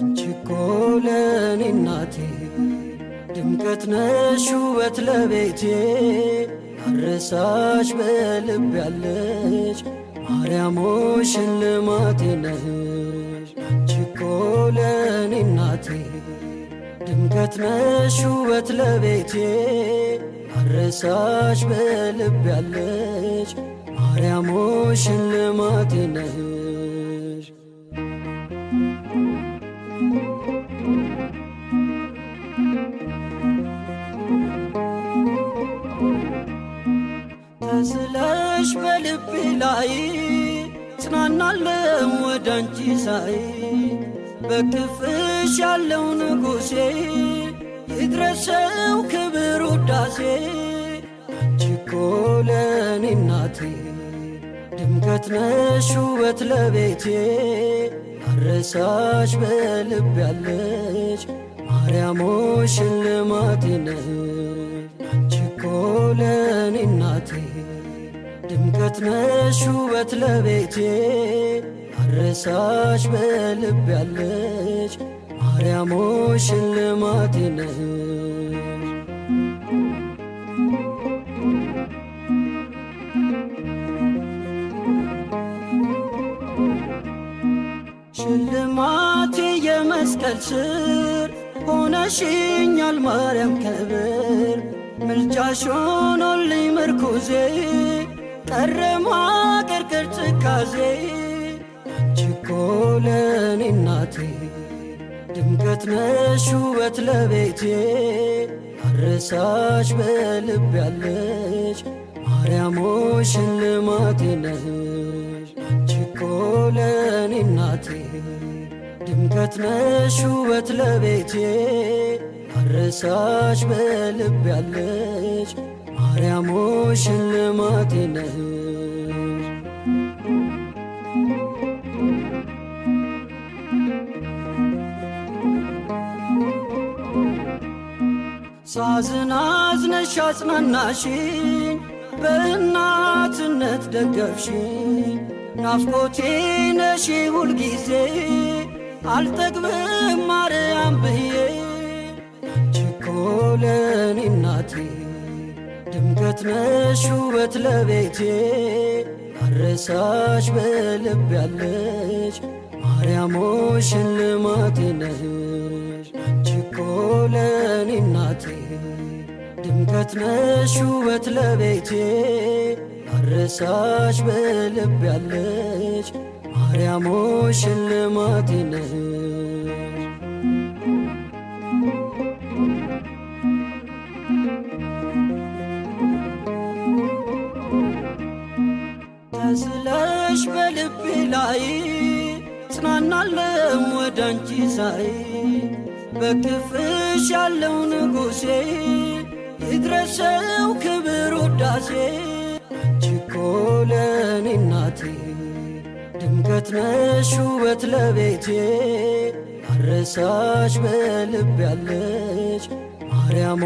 አንቺ እኮ ለኔ እናቴ ድምቀት ነሽ ውበት ለቤቴ ያረሳሽ በልብ ያለሽ ማርያም ሆይ ሽልማቴ ነሽ። አንቺ እኮ ለኔ እናቴ ድምቀት ነሽ ውበት ለቤቴ ያረሳሽ በልብ ያለሽ ማርያም ሆይ ሽልማቴ ነሽ። ተስለሽ በልቤ ላይ ጽናናለው ወደ አንቺ ሳይ በክፍሽ ያለው ንጉሴ ይድረሰው ክብር ውዳሴ። አንቺ እኮ ለኔ እናቴ ድምቀት ነሽ ውበት ለቤቴ ያረሳሽ በልብ ያለሽ ማርያም ሆይ ሽልማቴ ነሽ። አንቺ እኮ ለኔ እናቴ ድምቀት ነሽ ውበት ለቤቴ ያረሳሽ በልብ ያለሽ ማርያም ሆይ ሽልማቴ ነሽ። ሽልማቴ የመስቀል ስር ሆነሽኛል ማርያም ክብር ምልጃሽ ሆኖልኝ ምርኩዜ ቀረ ማቀርቀር ትካዜ። አንቺ እኮ ለኔ እናቴ ድምቀት ነሽ ውበት ለቤቴ ያረሳሽ በልብ ያለሽ ማርያም ሆይ ሽልማቴ ነሽ። አንቺ እኮ ለኔ እናቴ ድምቀት ነሽ ውበት ለቤቴ ያረሳሽ በልብ ያለሽ ማርያም ሆይ ሽልማቴ ነሽ። ሳዝን አዝነሽ አጽናናሽኝ በእናትነት ደገፍሽኝ ናፍቆቴ ነሽ ሁልጊዜ አልጠግብም ማርያም ብዬ። አንቺ እኮ ለኔ እናቴ ድምቀት ነሽ ውበት ለቤቴ ያረሳሽ በልብ ያለሽ ማርያም ሆይ ሽልማቴ ነሽ። አንቺ እኮ ለኔ እናቴ ድምቀት ነሽ ውበት ለቤቴ ያረሳሽ በልብ ያለሽ ማርያም ሆይ ሽልማቴ ነሽ። ተስለሽ በልቤ ላይ ጽናናለው ወደ አንቺ ሳይ በክፍሽ ያለው ንጉሴ ይድረሰው ክብር ውዳሴ። አንቺ እኮ ለኔ እናቴ ድምቀት ነሽ ውበት ለቤቴ ያረሳሽ በልብ ያለሽ ማርያም